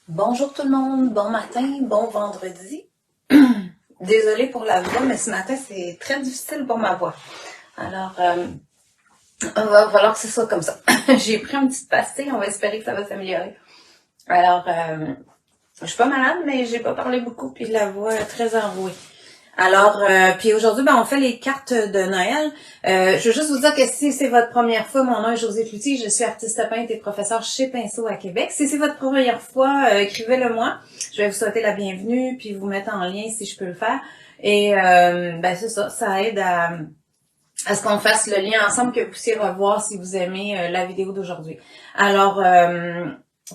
Bonjour tout le monde, bon matin, bon vendredi. Désolée pour la voix, mais ce matin c'est très difficile pour ma voix. Alors, il va falloir que ce soit comme ça. J'ai pris une petite pastille, on va espérer que ça va s'améliorer. Alors, je suis pas malade, mais j'ai pas parlé beaucoup, puis la voix est très enrouée. Alors, puis aujourd'hui, on fait les cartes de Noël. Je veux juste vous dire que si c'est votre première fois, mon nom est Josée Cloutier, je suis artiste peintre et professeure chez Pinceau à Québec. Si c'est votre première fois, écrivez-le moi. Je vais vous souhaiter la bienvenue, puis vous mettre en lien si je peux le faire. Et c'est ça, ça aide à ce qu'on fasse le lien ensemble, que vous puissiez revoir si vous aimez la vidéo d'aujourd'hui. Alors,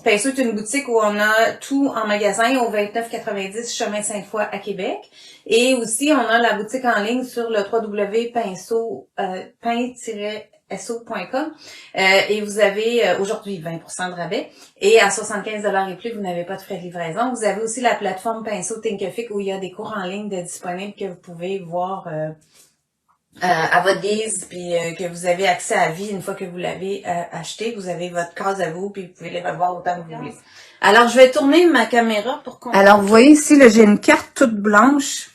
Pinceau est une boutique où on a tout en magasin au 29,90 chemin Sainte-Foy à Québec. Et aussi, on a la boutique en ligne sur le www.pinceau.com et vous avez aujourd'hui 20% de rabais. Et à 75$ et plus, vous n'avez pas de frais de livraison. Vous avez aussi la plateforme Pinceau Thinkific où il y a des cours en ligne disponibles que vous pouvez voir à votre guise, puis que vous avez accès à vie une fois que vous l'avez acheté. Vous avez votre case à vous, puis vous pouvez les revoir autant que vous voulez. Alors, je vais tourner ma caméra pour qu'on... Alors, vous voyez ici, là, j'ai une carte toute blanche.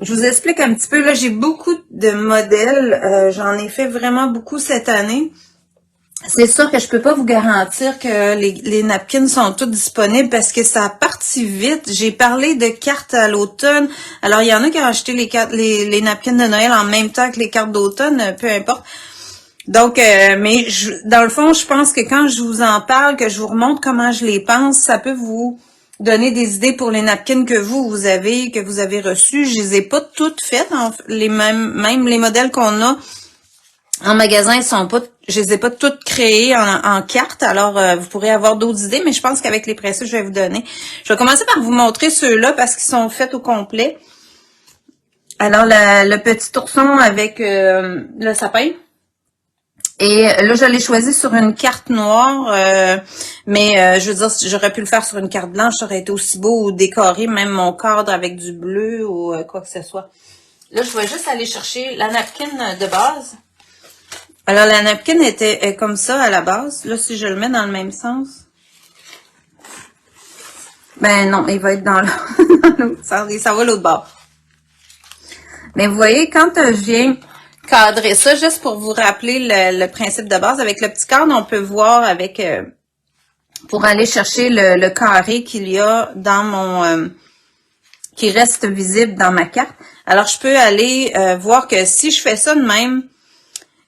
Je vous explique un petit peu. Là, j'ai beaucoup de modèles. J'en ai fait vraiment beaucoup cette année. C'est sûr que je peux pas vous garantir que les napkins sont tous disponibles parce que ça a parti vite. J'ai parlé de cartes à l'automne. Alors, il y en a qui ont acheté les napkins de Noël en même temps que les cartes d'automne, peu importe. Donc, dans le fond, je pense que quand je vous en parle, que je vous remontre comment je les pense, ça peut vous donner des idées pour les napkins que vous avez reçus. Je les ai pas toutes faites, même les modèles qu'on a en magasin, je les ai pas toutes créées en cartes, alors vous pourrez avoir d'autres idées, mais je pense qu'avec les précieux, je vais vous donner. Je vais commencer par vous montrer ceux-là parce qu'ils sont faits au complet. Alors, le petit ourson avec le sapin. Et là, je l'ai choisi sur une carte noire, mais je veux dire, j'aurais pu le faire sur une carte blanche, ça aurait été aussi beau, ou décorer même mon cadre avec du bleu ou quoi que ce soit. Là, je vais juste aller chercher la napkin de base. Alors, la napkin est comme ça à la base. Là, si je le mets dans le même sens. Ben non, il va être dans l'autre sens. Ça va l'autre bord. Mais vous voyez, quand je viens cadrer ça, juste pour vous rappeler le principe de base, avec le petit cadre, on peut voir avec pour aller chercher le carré qu'il y a dans mon qui reste visible dans ma carte. Alors, je peux aller voir que si je fais ça de même,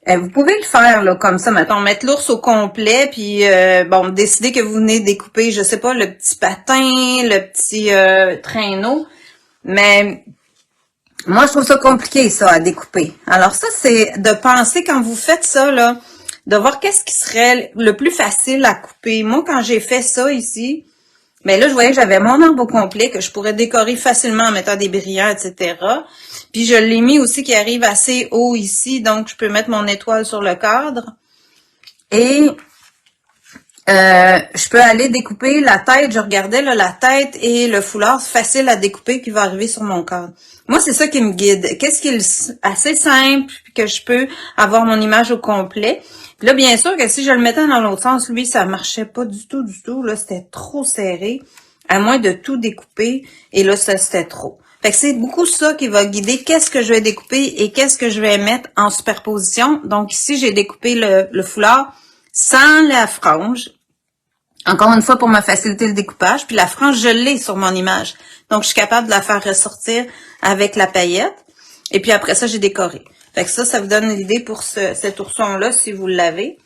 vous pouvez le faire là comme ça, mettons, mettre l'ours au complet, puis décider que vous venez découper, je sais pas, le petit patin, le petit traîneau, mais moi je trouve ça compliqué ça à découper. Alors ça, c'est de penser quand vous faites ça là, de voir qu'est-ce qui serait le plus facile à couper. Moi, quand j'ai fait ça ici, mais là, je voyais que j'avais mon arbre au complet, que je pourrais décorer facilement en mettant des brillants, etc. Puis je l'ai mis aussi qui arrive assez haut ici, donc je peux mettre mon étoile sur le cadre. Et je peux aller découper la tête. Je regardais là, la tête et le foulard, c'est facile à découper qui va arriver sur mon cadre. Moi, c'est ça qui me guide. Qu'est-ce qui est assez simple, que je peux avoir mon image au complet. Puis là, bien sûr que si je le mettais dans l'autre sens, lui, ça marchait pas du tout. Là, c'était trop serré, à moins de tout découper. Et là, ça, c'était trop. Fait que c'est beaucoup ça qui va guider qu'est-ce que je vais découper et qu'est-ce que je vais mettre en superposition. Donc ici, j'ai découpé le foulard sans la frange. Encore une fois, pour me faciliter le découpage. Puis la frange, je l'ai sur mon image. Donc, je suis capable de la faire ressortir avec la paillette. Et puis après ça, j'ai décoré. Fait que ça vous donne l'idée pour cet ourson-là, si vous l'avez.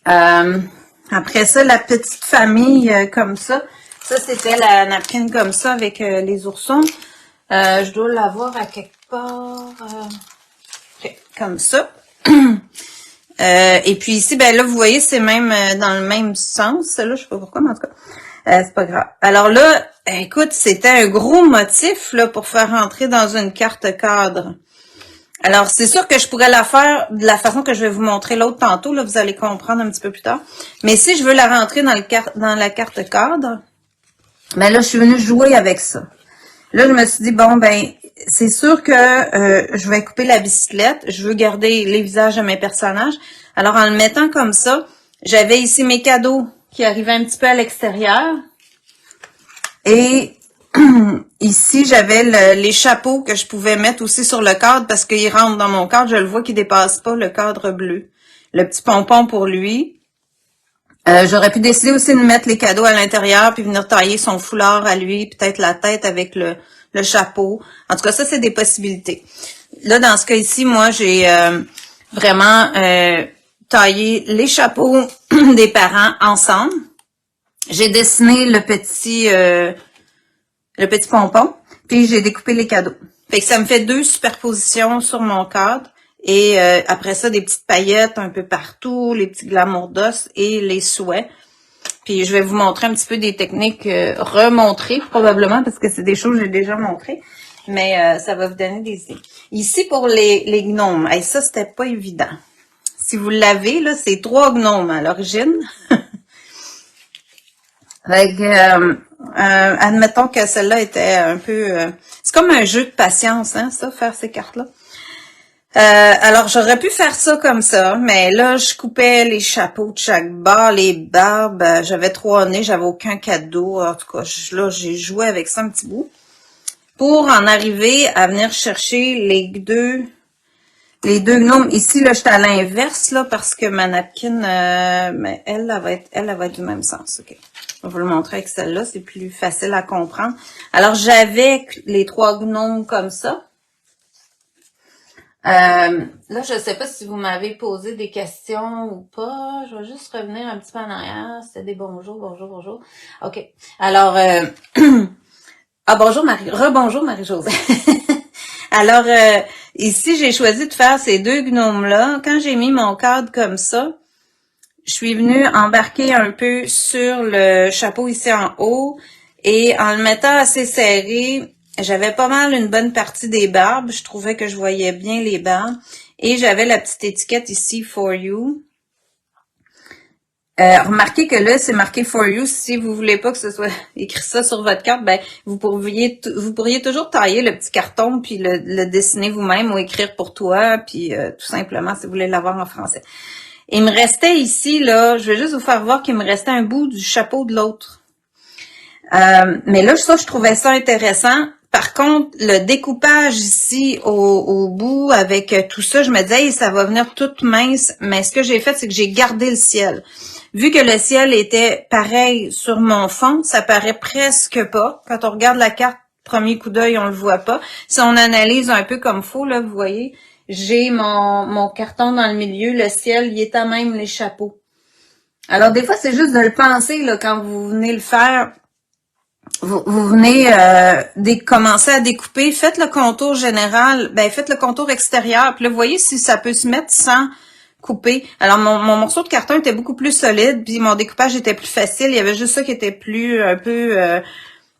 Après ça, la petite famille comme ça. Ça, c'était la napkin comme ça avec les oursons. Je dois l'avoir à quelque part. Comme ça. Et puis ici, ben là, vous voyez, c'est même dans le même sens. Là, je sais pas pourquoi, mais en tout cas, c'est pas grave. Alors là, écoute, c'était un gros motif là pour faire rentrer dans une carte cadre. Alors, c'est sûr que je pourrais la faire de la façon que je vais vous montrer l'autre tantôt. Là, vous allez comprendre un petit peu plus tard. Mais si je veux la rentrer dans la carte cadre, ben là, je suis venue jouer avec ça. Là, je me suis dit, bon, ben, c'est sûr que je vais couper la bicyclette. Je veux garder les visages de mes personnages. Alors, en le mettant comme ça, j'avais ici mes cadeaux qui arrivaient un petit peu à l'extérieur. Et ici, j'avais les chapeaux que je pouvais mettre aussi sur le cadre parce qu'il rentre dans mon cadre. Je le vois qu'il dépasse pas le cadre bleu. Le petit pompon pour lui. J'aurais pu décider aussi de mettre les cadeaux à l'intérieur puis venir tailler son foulard à lui, peut-être la tête avec le chapeau. En tout cas, ça, c'est des possibilités. Là, dans ce cas ici, moi, j'ai vraiment taillé les chapeaux des parents ensemble. J'ai dessiné le petit pompon, puis j'ai découpé les cadeaux. Fait que ça me fait 2 superpositions sur mon cadre. Et après ça, des petites paillettes un peu partout, les petits glamours d'os et les souhaits. Puis je vais vous montrer un petit peu des techniques remontrées probablement, parce que c'est des choses que j'ai déjà montrées. Mais ça va vous donner des idées. Ici, pour les gnomes, hey, ça, c'était pas évident. Si vous l'avez, là, c'est 3 gnomes à l'origine. Admettons que celle-là était un peu... c'est comme un jeu de patience, hein, ça, faire ces cartes-là. Alors, j'aurais pu faire ça comme ça, mais là, je coupais les chapeaux de chaque bord, les barbes. J'avais 3 nez, j'avais aucun cadeau. En tout cas, là, j'ai joué avec ça un petit bout. Pour en arriver à venir chercher les deux gnomes. Ici, là, j'étais à l'inverse, là, parce que ma napkin, mais elle va être du même sens. OK. Je vais vous le montrer avec celle-là, c'est plus facile à comprendre. Alors, j'avais les 3 gnomes comme ça. Là, je sais pas si vous m'avez posé des questions ou pas. Je vais juste revenir un petit peu en arrière. C'était des bonjour. OK. Alors, bonjour rebonjour Marie-Josée. Alors, ici, j'ai choisi de faire ces 2 gnomes-là. Quand j'ai mis mon cadre comme ça, je suis venue embarquer un peu sur le chapeau ici en haut et en le mettant assez serré, j'avais pas mal une bonne partie des barbes. Je trouvais que je voyais bien les barbes. Et j'avais la petite étiquette ici, For You. Remarquez que là, c'est marqué For You. Si vous voulez pas que ce soit écrit ça sur votre carte, ben vous pourriez toujours tailler le petit carton puis le dessiner vous-même ou écrire pour toi, puis tout simplement si vous voulez l'avoir en français. Il me restait ici, là, je vais juste vous faire voir qu'il me restait un bout du chapeau de l'autre. Mais là, ça, je trouvais ça intéressant. Par contre, le découpage ici au bout avec tout ça, je me disais, hey, ça va venir toute mince. Mais ce que j'ai fait, c'est que j'ai gardé le ciel. Vu que le ciel était pareil sur mon fond, ça paraît presque pas. Quand on regarde la carte, premier coup d'œil, on le voit pas. Si on analyse un peu comme faut, là, vous voyez, j'ai mon carton dans le milieu, le ciel, il est à même les chapeaux. Alors, des fois, c'est juste de le penser, là, quand vous venez le faire. Vous venez commencer à découper, faites le contour général, faites le contour extérieur, puis là, vous voyez si ça peut se mettre sans couper. Alors, mon morceau de carton était beaucoup plus solide, puis mon découpage était plus facile. Il y avait juste ça qui était un peu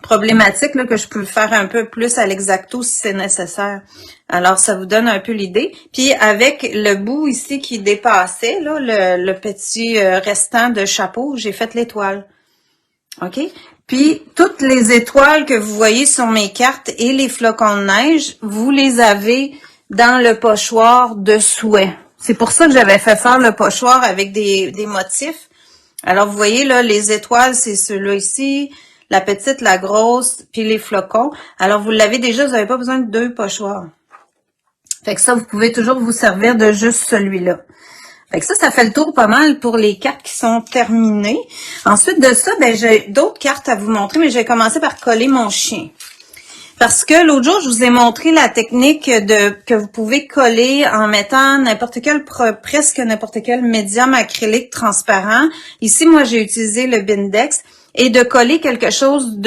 problématique, là, que je peux faire un peu plus à l'exacto si c'est nécessaire. Alors, ça vous donne un peu l'idée. Puis, avec le bout ici qui dépassait, là, le petit restant de chapeau, j'ai fait l'étoile. OK? Puis, toutes les étoiles que vous voyez sur mes cartes et les flocons de neige, vous les avez dans le pochoir de souhait. C'est pour ça que j'avais fait faire le pochoir avec des motifs. Alors, vous voyez, là, les étoiles, c'est ceux-là ici, la petite, la grosse, puis les flocons. Alors, vous l'avez déjà, vous n'avez pas besoin de 2 pochoirs. Fait que ça, vous pouvez toujours vous servir de juste celui-là. Fait que ça fait le tour pas mal pour les cartes qui sont terminées. Ensuite de ça, j'ai d'autres cartes à vous montrer, mais je vais commencer par coller mon chien. Parce que l'autre jour, je vous ai montré la technique que vous pouvez coller en mettant presque n'importe quel médium acrylique transparent. Ici, moi, j'ai utilisé le Bindex et de coller quelque chose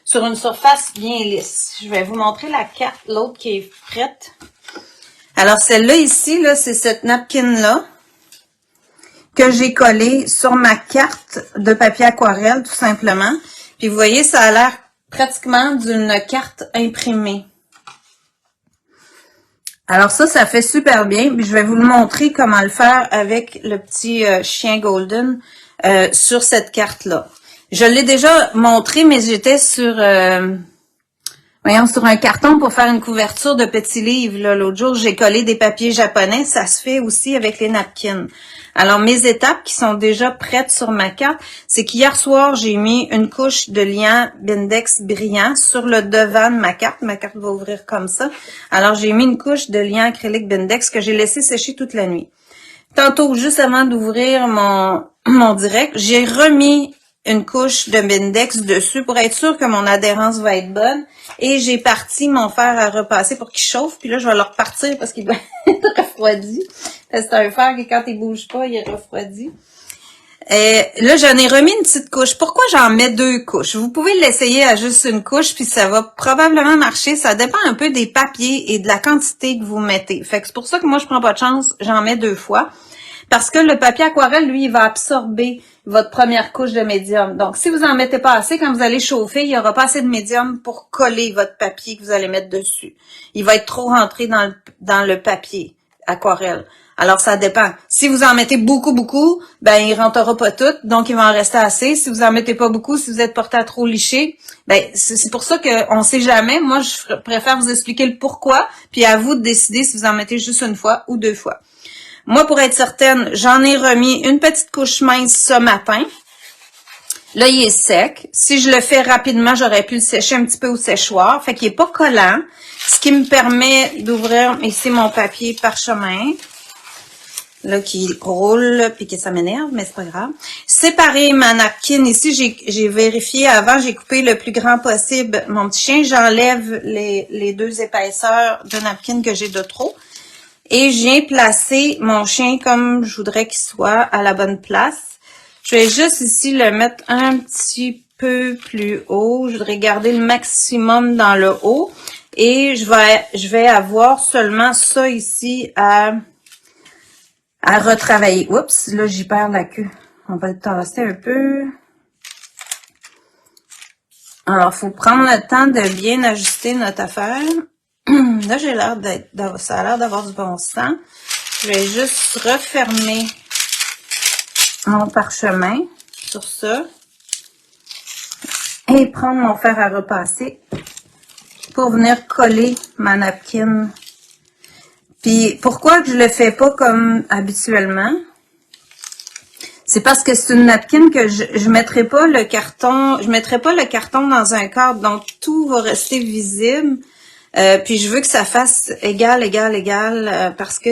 sur une surface bien lisse. Je vais vous montrer la carte, l'autre qui est prête. Alors, celle-là ici, là, c'est cette napkin-là que j'ai collé sur ma carte de papier aquarelle, tout simplement. Puis vous voyez, ça a l'air pratiquement d'une carte imprimée. Alors ça fait super bien. Puis je vais vous le montrer comment le faire avec le petit chien Golden sur cette carte-là. Je l'ai déjà montré, mais j'étais sur... Voyons, sur un carton pour faire une couverture de petits livres, là, l'autre jour, j'ai collé des papiers japonais. Ça se fait aussi avec les napkins. Alors, mes étapes qui sont déjà prêtes sur ma carte, c'est qu'hier soir, j'ai mis une couche de liant Bindex brillant sur le devant de ma carte. Ma carte va ouvrir comme ça. Alors, j'ai mis une couche de liant acrylique Bindex que j'ai laissé sécher toute la nuit. Tantôt, juste avant d'ouvrir mon direct, j'ai remis une couche de Bindex dessus pour être sûr que mon adhérence va être bonne. Et j'ai parti mon fer à repasser pour qu'il chauffe. Puis là, je vais le repartir parce qu'il doit être refroidi. C'est un fer qui, quand il bouge pas, il est refroidi. Là, j'en ai remis une petite couche. Pourquoi j'en mets 2 couches? Vous pouvez l'essayer à juste une couche, puis ça va probablement marcher. Ça dépend un peu des papiers et de la quantité que vous mettez. Fait que c'est pour ça que moi, je prends pas de chance. J'en mets 2 fois. Parce que le papier aquarelle, lui, il va absorber votre première couche de médium. Donc, si vous en mettez pas assez, quand vous allez chauffer, il y aura pas assez de médium pour coller votre papier que vous allez mettre dessus. Il va être trop rentré dans le papier aquarelle. Alors, ça dépend. Si vous en mettez beaucoup, ben, il rentrera pas tout, donc il va en rester assez. Si vous en mettez pas beaucoup, si vous êtes porté à trop licher, ben, c'est pour ça qu'on sait jamais. Moi, je préfère vous expliquer le pourquoi, puis à vous de décider si vous en mettez juste une fois ou 2 fois. Moi, pour être certaine, j'en ai remis une petite couche mince ce matin. Là, il est sec. Si je le fais rapidement, j'aurais pu le sécher un petit peu au séchoir. Fait qu'il est pas collant. Ce qui me permet d'ouvrir ici mon papier parchemin. Là, qui roule, puis que ça m'énerve, mais c'est pas grave. Séparer ma napkin. Ici, j'ai vérifié avant, j'ai coupé le plus grand possible mon petit chien. J'enlève les 2 épaisseurs de napkin que j'ai de trop. Et j'ai placé mon chien comme je voudrais qu'il soit à la bonne place. Je vais juste ici le mettre un petit peu plus haut. Je voudrais garder le maximum dans le haut. Et je vais avoir seulement ça ici à retravailler. Oups, là j'y perds la queue. On va le tasser un peu. Alors, il faut prendre le temps de bien ajuster notre affaire. Là, ça a l'air d'avoir du bon sens. Je vais juste refermer mon parchemin sur ça. Et prendre mon fer à repasser pour venir coller ma napkin. Puis, pourquoi je le fais pas comme habituellement? C'est parce que c'est une napkin que je mettrai pas le carton, dans un cadre, donc tout va rester visible. Puis je veux que ça fasse égal, parce que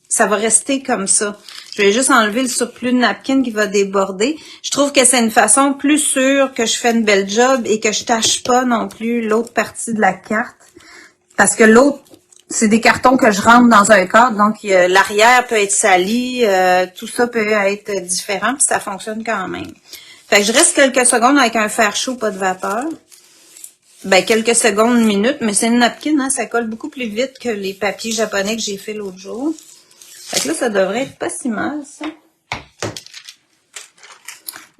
ça va rester comme ça. Je vais juste enlever le surplus de napkin qui va déborder. Je trouve que c'est une façon plus sûre que je fais une belle job et que je tâche pas non plus l'autre partie de la carte. Parce que l'autre, c'est des cartons que je rentre dans un cadre, donc l'arrière peut être sali, tout ça peut être différent, puis ça fonctionne quand même. Fait que je reste quelques secondes avec un fer chaud, pas de vapeur. Ben, quelques secondes, une minute, mais c'est une napkin, hein, ça colle beaucoup plus vite que les papiers japonais que j'ai fait l'autre jour. Fait que là, ça devrait être pas si mal, ça.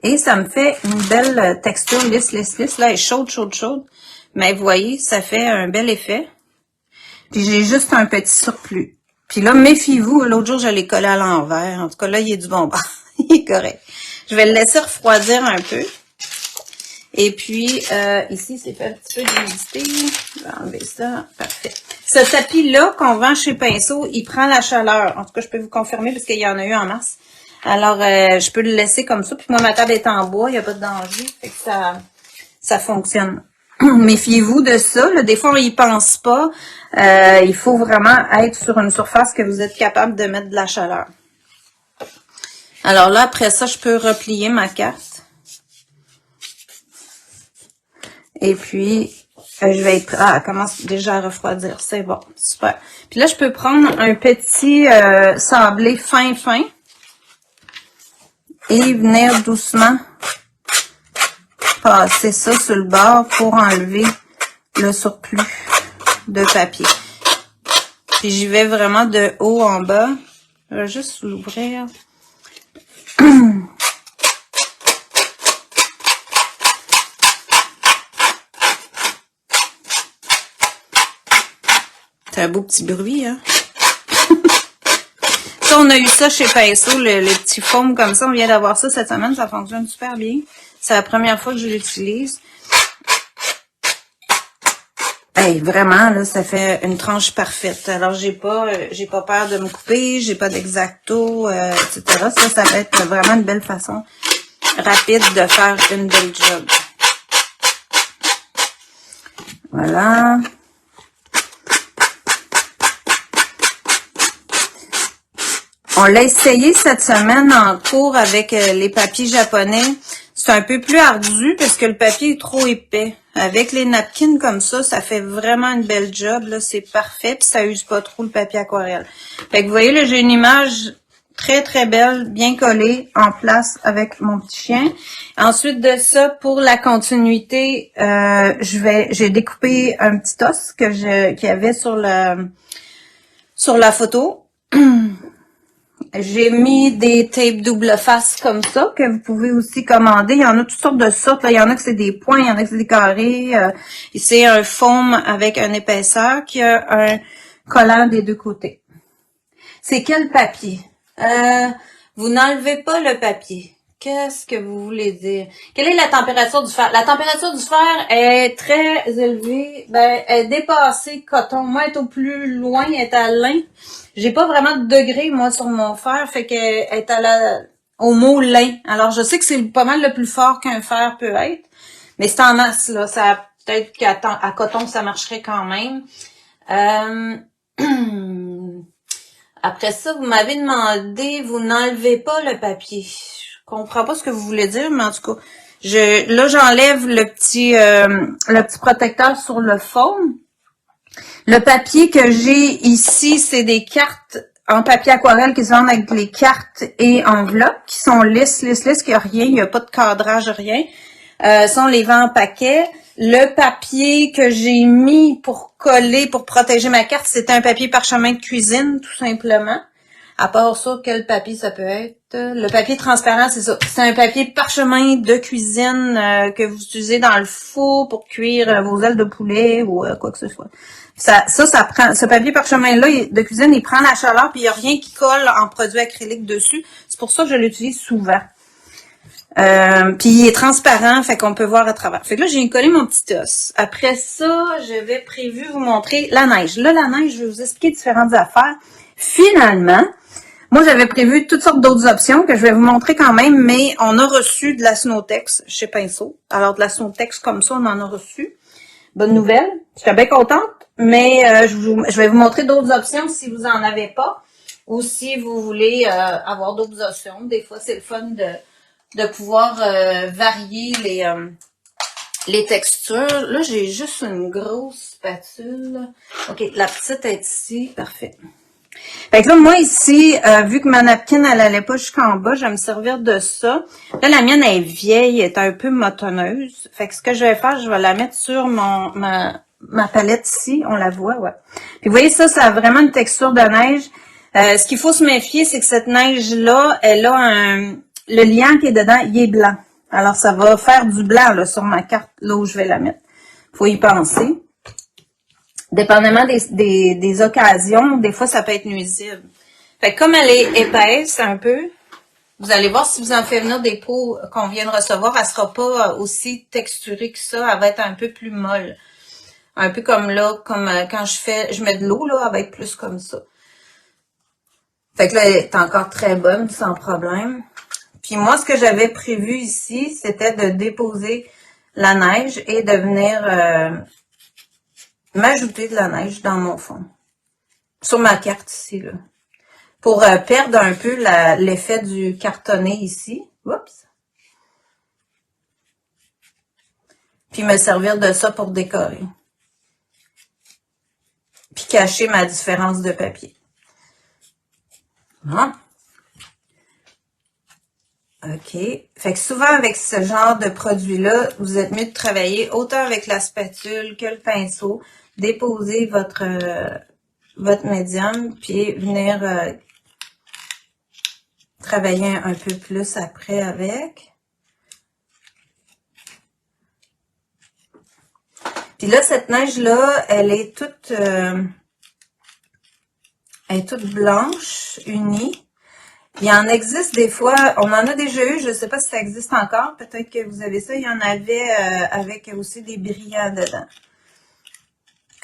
Et ça me fait une belle texture lisse. Là, elle est chaude. Mais vous voyez, ça fait un bel effet. Puis j'ai juste un petit surplus. Puis là, méfiez-vous, l'autre jour, je l'ai collé à l'envers. En tout cas, là, il est du bon bord. Il est correct. Je vais le laisser refroidir un peu. Et puis, ici, c'est fait un petit peu d'humidité. Je vais enlever ça. Parfait. Ce tapis-là qu'on vend chez Pinceau, il prend la chaleur. En tout cas, je peux vous confirmer parce qu'il y en a eu en mars. Alors, je peux le laisser comme ça. Puis moi, ma table est en bois, il n'y a pas de danger. Fait que ça fonctionne. Méfiez-vous de ça. Là. Des fois, on y pense pas. Il faut vraiment être sur une surface que vous êtes capable de mettre de la chaleur. Alors là, après ça, je peux replier ma carte. Et puis, je vais être... Ah, elle commence déjà à refroidir. C'est bon, super. Puis là, je peux prendre un petit sablé fin. Et venir doucement passer ça sur le bord pour enlever le surplus de papier. Puis j'y vais vraiment de haut en bas. Je vais juste l'ouvrir. C'est un beau petit bruit, hein? Ça, on a eu ça chez Pinceau, les petits foams comme ça. On vient d'avoir ça cette semaine. Ça fonctionne super bien. C'est la première fois que je l'utilise. Hey, vraiment, là, ça fait une tranche parfaite. Alors, j'ai pas peur de me couper, j'ai pas d'exacto, etc. Ça va être vraiment une belle façon rapide de faire une belle job. Voilà. On l'a essayé cette semaine en cours avec les papiers japonais. C'est un peu plus ardu parce que le papier est trop épais. Avec les napkins comme ça fait vraiment une belle job. Là, c'est parfait. Puis ça use pas trop le papier aquarelle. Fait que vous voyez, là, j'ai une image très, très belle, bien collée, en place avec mon petit chien. Ensuite de ça, pour la continuité, j'ai découpé un petit os qu'il y avait sur la photo. J'ai mis des tapes double face comme ça, que vous pouvez aussi commander. Il y en a toutes sortes de sortes. Là. Il y en a que c'est des points, il y en a que c'est des carrés. C'est un foam avec une épaisseur qui a un collant des deux côtés. C'est quel papier? Vous n'enlevez pas le papier. Qu'est-ce que vous voulez dire? Quelle est la température du fer? La température du fer est très élevée. Ben, elle est dépassée coton. Moi, elle est au plus loin, elle est à lin. J'ai pas vraiment de degré, moi, sur mon fer. Fait qu'elle est au mot lin. Alors, je sais que c'est pas mal le plus fort qu'un fer peut être. Mais c'est en masse, là. Ça, peut-être qu'à coton, ça marcherait quand même. Après ça, vous m'avez demandé, vous n'enlevez pas le papier. Je comprends pas ce que vous voulez dire, mais en tout cas, là, j'enlève le petit protecteur sur le foam. Le papier que j'ai ici, c'est des cartes en papier aquarelle qui se vendent avec les cartes et enveloppes, qui sont lisses, qu'il n'y a rien, il n'y a pas de cadrage, rien. Ça, on les vend en paquet. Le papier que j'ai mis pour coller, pour protéger ma carte, c'était un papier parchemin de cuisine, tout simplement. À part ça, quel papier ça peut être? Le papier transparent, c'est ça. C'est un papier parchemin de cuisine que vous utilisez dans le four pour cuire vos ailes de poulet ou quoi que ce soit. Ça prend, ce papier parchemin-là de cuisine, il prend la chaleur puis il n'y a rien qui colle en produit acrylique dessus. C'est pour ça que je l'utilise souvent. Puis il est transparent, fait qu'on peut voir à travers. Fait que là, j'ai collé mon petit os. Après ça, j'avais prévu vous montrer la neige. Là, la neige, je vais vous expliquer différentes affaires. Finalement, moi, j'avais prévu toutes sortes d'autres options que je vais vous montrer quand même, mais on a reçu de la Snow-Tex chez Pinceau. Alors, de la Snow-Tex comme ça, on en a reçu. Bonne nouvelle. J'étais bien contente, mais je vais vous montrer d'autres options si vous en avez pas ou si vous voulez avoir d'autres options. Des fois, c'est le fun de pouvoir varier les textures. Là, j'ai juste une grosse spatule. OK, la petite est ici. Parfait. Fait que là, moi, ici, vu que ma napkin, elle allait pas jusqu'en bas, je vais me servir de ça. Là, la mienne, elle est vieille, elle est un peu motonneuse. Fait que ce que je vais faire, je vais la mettre sur ma palette ici. On la voit, ouais. Puis vous voyez, ça a vraiment une texture de neige. Ce qu'il faut se méfier, c'est que cette neige-là, elle a le liant qui est dedans, il est blanc. Alors, ça va faire du blanc là, sur ma carte, là où je vais la mettre. Faut y penser. Dépendamment des occasions, des fois, ça peut être nuisible. Fait que comme elle est épaisse un peu, vous allez voir si vous en faites venir des pots qu'on vient de recevoir, elle sera pas aussi texturée que ça, elle va être un peu plus molle. Un peu comme là, comme quand je mets de l'eau, là, elle va être plus comme ça. Fait que là, elle est encore très bonne, sans problème. Puis moi, ce que j'avais prévu ici, c'était de déposer la neige et de venir m'ajouter de la neige dans mon fond. Sur ma carte ici, là. Pour perdre un peu l'effet du cartonné ici. Oups. Puis me servir de ça pour décorer. Puis cacher ma différence de papier. Ah. OK. Fait que souvent, avec ce genre de produit-là, vous êtes mieux de travailler autant avec la spatule que le pinceau. Déposer votre médium, puis venir travailler un peu plus après avec. Puis là, cette neige-là, elle est toute blanche, unie. Il en existe des fois, on en a déjà eu, je ne sais pas si ça existe encore, peut-être que vous avez ça, il y en avait avec aussi des brillants dedans.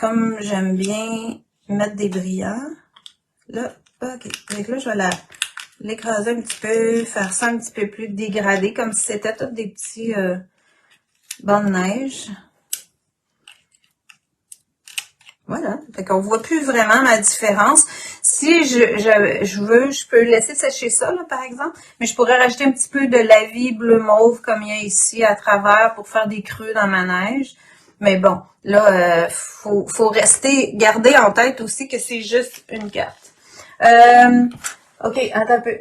comme j'aime bien mettre des brillants, là, ok. Donc là, je vais l'écraser un petit peu, faire ça un petit peu plus dégradé, comme si c'était tous des petits bancs de neige. Voilà. Fait qu'on voit plus vraiment ma différence. Si je veux, je peux laisser sécher ça, là, par exemple, mais je pourrais rajouter un petit peu de lavis bleu mauve comme il y a ici à travers pour faire des creux dans ma neige. Mais bon, là, faut garder en tête aussi que c'est juste une carte. Ok, attends un peu.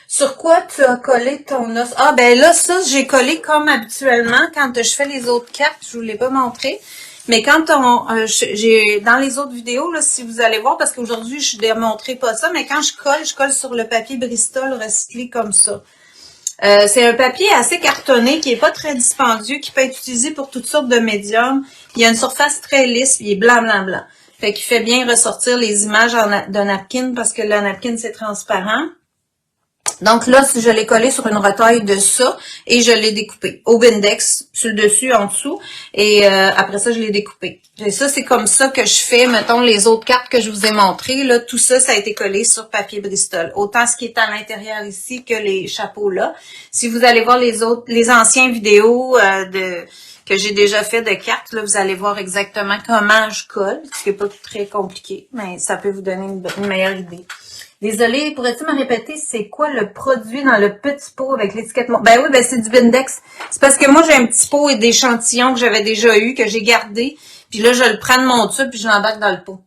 Sur quoi tu as collé ton os? Ah, ben là, ça, j'ai collé comme habituellement quand je fais les autres cartes. Je vous l'ai pas montré. Mais quand j'ai dans les autres vidéos, là, si vous allez voir, parce qu'aujourd'hui, je ne démontrerai pas ça, mais quand je colle sur le papier Bristol recyclé comme ça. C'est un papier assez cartonné qui est pas très dispendieux, qui peut être utilisé pour toutes sortes de médiums. Il a une surface très lisse, il est blanc, blanc, blanc. Fait qu'il fait bien ressortir les images de napkin parce que le napkin, c'est transparent. Donc là, je l'ai collé sur une retaille de ça et je l'ai découpé au Bindex, sur le dessus, en dessous. Et après ça, je l'ai découpé. Et ça, c'est comme ça que je fais, mettons, les autres cartes que je vous ai montrées. Là, tout ça, ça a été collé sur papier Bristol. Autant ce qui est à l'intérieur ici que les chapeaux là. Si vous allez voir les anciennes vidéos que j'ai déjà fait de cartes, là, vous allez voir exactement comment je colle. Ce qui n'est pas très compliqué, mais ça peut vous donner une meilleure idée. Désolée, pourrais-tu me répéter, c'est quoi le produit dans le petit pot avec l'étiquette? Ben oui, ben c'est du Bindex. C'est parce que moi, j'ai un petit pot et d'échantillons que j'avais déjà eu, que j'ai gardé. Puis là, je le prends de mon tube puis je l'embarque dans le pot.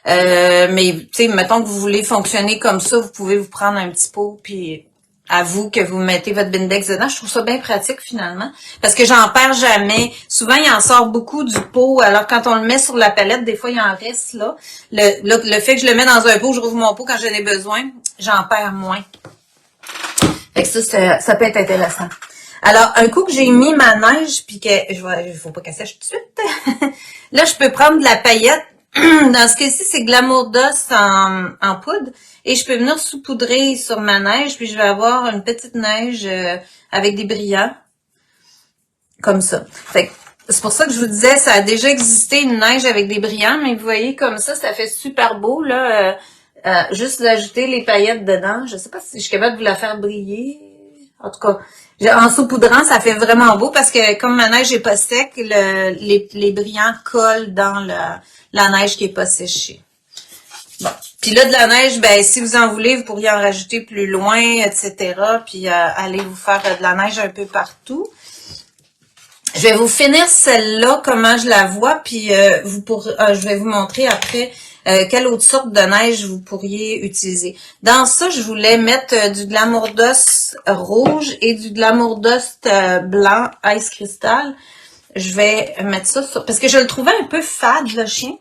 Mais, tu sais, mettons que vous voulez fonctionner comme ça, vous pouvez vous prendre un petit pot puis à vous que vous mettez votre Bindex dedans. Je trouve ça bien pratique finalement. Parce que j'en perds jamais. Souvent, il en sort beaucoup du pot. Alors, quand on le met sur la palette, des fois, il en reste là. Le fait que je le mets dans un pot, je rouvre mon pot quand j'en ai besoin, j'en perds moins. Fait que ça peut être intéressant. Alors, un coup que j'ai mis ma neige, puis que il faut pas qu'elle sèche tout de suite. Là, je peux prendre de la paillette. Dans ce cas-ci, c'est Glamour d'os en poudre. Et je peux venir saupoudrer sur ma neige, puis je vais avoir une petite neige avec des brillants. Comme ça. Fait que c'est pour ça que je vous disais, ça a déjà existé une neige avec des brillants, mais vous voyez comme ça fait super beau, là. Juste d'ajouter les paillettes dedans. Je sais pas si je suis capable de vous la faire briller. En tout cas, en saupoudrant, ça fait vraiment beau parce que comme ma neige est pas sec, les brillants collent dans la neige qui est pas séchée. Bon. Puis là, de la neige, ben si vous en voulez, vous pourriez en rajouter plus loin, etc. Puis aller vous faire de la neige un peu partout. Je vais vous finir celle-là, comment je la vois, puis je vais vous montrer après quelle autre sorte de neige vous pourriez utiliser. Dans ça, je voulais mettre du Glamour d'os rouge et du Glamour d'os blanc Ice Crystal. Je vais mettre ça sur... Parce que je le trouvais un peu fade, le chien.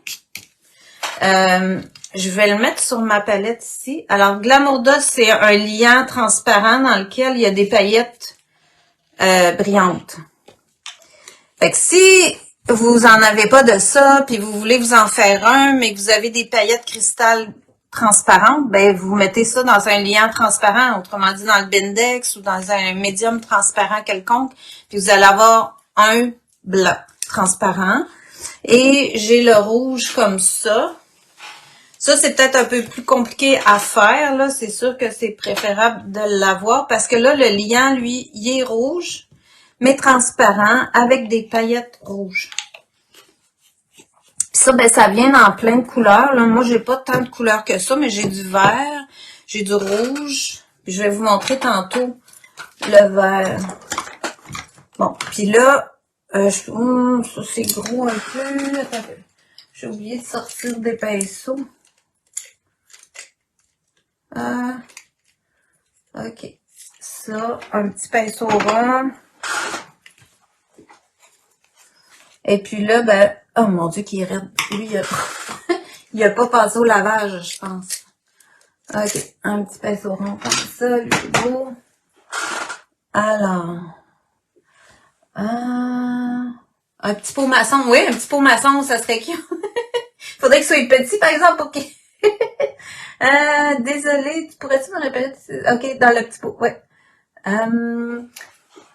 Je vais le mettre sur ma palette ici. Alors, Glamour d'os, c'est un liant transparent dans lequel il y a des paillettes brillantes. Fait que si vous en avez pas de ça, puis vous voulez vous en faire un, mais que vous avez des paillettes cristal transparentes, ben vous mettez ça dans un liant transparent, autrement dit dans le Bindex ou dans un médium transparent quelconque, puis vous allez avoir un blanc transparent. Et j'ai le rouge comme ça. Ça, c'est peut-être un peu plus compliqué à faire, là. C'est sûr que c'est préférable de l'avoir parce que là, le liant, lui, il est rouge, mais transparent, avec des paillettes rouges. Puis ça, ben, ça vient dans plein de couleurs. Là. Moi, j'ai pas tant de couleurs que ça, mais j'ai du vert, j'ai du rouge. Puis je vais vous montrer tantôt le vert. Bon, puis là, ça c'est gros un peu. Attends, j'ai oublié de sortir des pinceaux. Ok. Ça, un petit pinceau rond. Et puis là, ben, oh mon Dieu, qu'il est raide. Lui, il a pas passé au lavage, je pense. Ok, un petit pinceau rond comme ça, lui, c'est beau. Alors, un petit pot maçon, oui, un petit pot maçon, ça serait cute. Faudrait qu'il soit petit, par exemple, pour qu'il... désolée, pourrais-tu me répéter? Ok, dans le petit pot, ouais.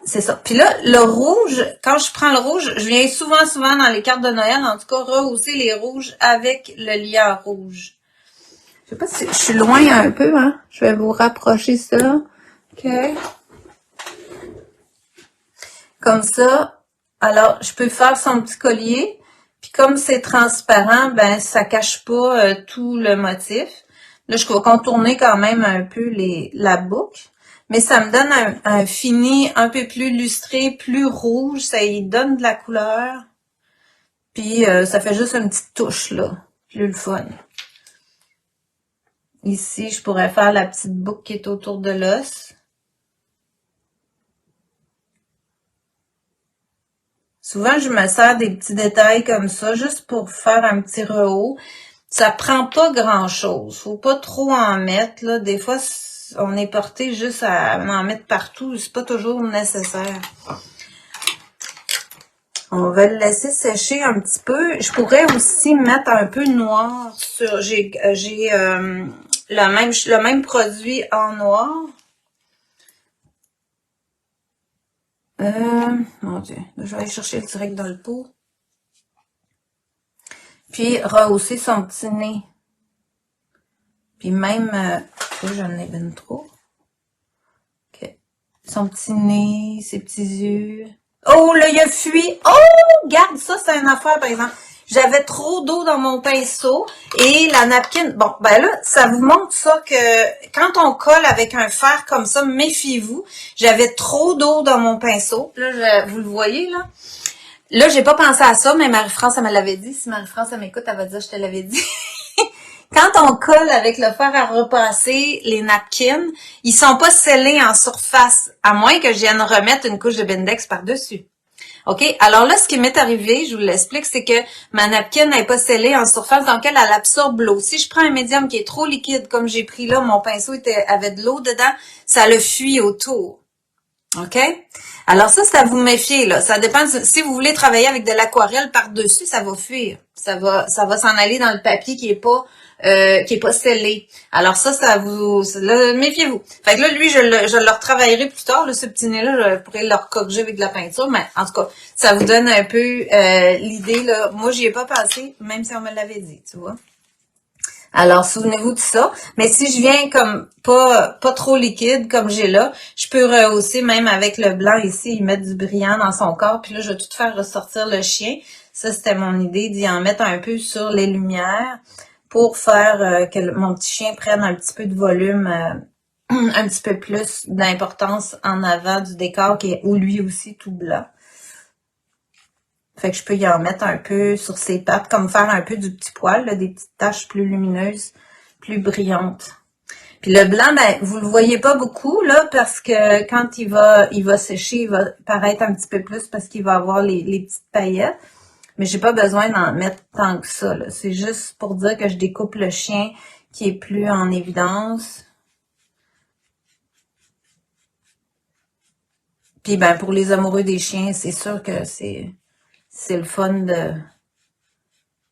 c'est ça. Puis là, le rouge, quand je prends le rouge, je viens souvent dans les cartes de Noël, en tout cas, rehausser les rouges avec le liant rouge. Je sais pas si je suis loin un peu, hein. Je vais vous rapprocher ça. OK. Comme ça. Alors, je peux faire son petit collier. Puis comme c'est transparent, ben ça cache pas tout le motif. Là, je vais contourner quand même un peu la boucle. Mais ça me donne un fini un peu plus lustré, plus rouge. Ça y donne de la couleur. Puis ça fait juste une petite touche, là. Plus le fun. Ici, je pourrais faire la petite boucle qui est autour de l'os. Souvent, je me sers des petits détails comme ça, juste pour faire un petit rehaut. Ça prend pas grand-chose. Faut pas trop en mettre, là. Des fois, on est porté juste à en mettre partout. C'est pas toujours nécessaire. On va le laisser sécher un petit peu. Je pourrais aussi mettre un peu noir sur... J'ai le même produit en noir. Mon Dieu, je vais aller chercher le direct dans le pot. Puis, rehausser son petit nez. Puis même, j'en ai bien trop. OK. Son petit nez, ses petits yeux. Oh, là, il a fui. Oh, regarde, ça, c'est une affaire, par exemple. J'avais trop d'eau dans mon pinceau et la napkin, bon, ben là, ça vous montre ça que quand on colle avec un fer comme ça, méfiez-vous. J'avais trop d'eau dans mon pinceau. Là, vous le voyez, là. Là, j'ai pas pensé à ça, mais Marie-France, elle me l'avait dit. Si Marie-France, elle m'écoute, elle va dire, je te l'avais dit. Quand on colle avec le fer à repasser les napkins, ils sont pas scellés en surface, à moins que je vienne remettre une couche de Bindex par-dessus. OK? Alors là, ce qui m'est arrivé, je vous l'explique, c'est que ma napkin n'est pas scellée en surface, donc elle absorbe l'eau. Si je prends un médium qui est trop liquide, comme j'ai pris là, mon pinceau avait de l'eau dedans, ça le fuit autour. OK? Alors ça vous méfier, là. Ça dépend. Si vous voulez travailler avec de l'aquarelle par-dessus, ça va fuir. Ça va s'en aller dans le papier qui est pas scellé. Alors ça vous, là, méfiez-vous. Fait que là, lui, je le retravaillerai plus tard, là, ce petit nez-là, je pourrais le recorriger avec de la peinture, mais en tout cas, ça vous donne un peu l'idée, là. Moi, j'y ai pas pensé, même si on me l'avait dit, tu vois. Alors, souvenez-vous de ça. Mais si je viens comme pas trop liquide, comme j'ai là, je peux rehausser même avec le blanc ici, il met du brillant dans son corps. Puis là, je vais tout faire ressortir le chien. Ça, c'était mon idée d'y en mettre un peu sur les lumières pour faire que mon petit chien prenne un petit peu de volume, un petit peu plus d'importance en avant du décor qui est lui aussi tout blanc. Fait que je peux y en mettre un peu sur ses pattes, comme faire un peu du petit poil, là, des petites taches plus lumineuses, plus brillantes. Puis le blanc, ben, vous le voyez pas beaucoup, là, parce que quand il va sécher, il va paraître un petit peu plus parce qu'il va avoir les petites paillettes. Mais j'ai pas besoin d'en mettre tant que ça, là. C'est juste pour dire que je découpe le chien qui est plus en évidence. Puis ben, pour les amoureux des chiens, c'est sûr que c'est le fun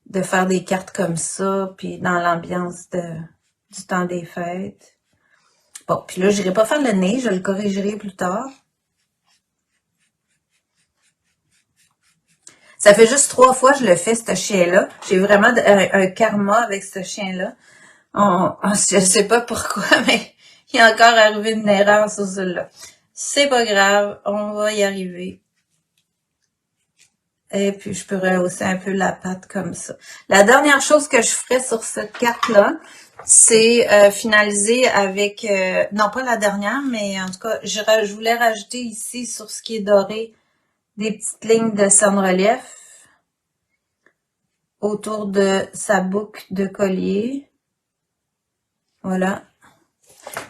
de faire des cartes comme ça, puis dans l'ambiance du temps des fêtes. Bon, puis là, j'irai pas faire le nez, je le corrigerai plus tard. Ça fait juste 3 fois que je le fais, ce chien-là. J'ai vraiment un karma avec ce chien-là. Je sais pas pourquoi, mais il est encore arrivé une erreur sur celui-là. C'est pas grave, on va y arriver. Et puis, je peux rehausser un peu la patte comme ça. La dernière chose que je ferai sur cette carte-là, c'est finaliser avec... non, pas la dernière, mais en tout cas, je voulais rajouter ici, sur ce qui est doré, des petites lignes de cernes-relief autour de sa boucle de collier. Voilà.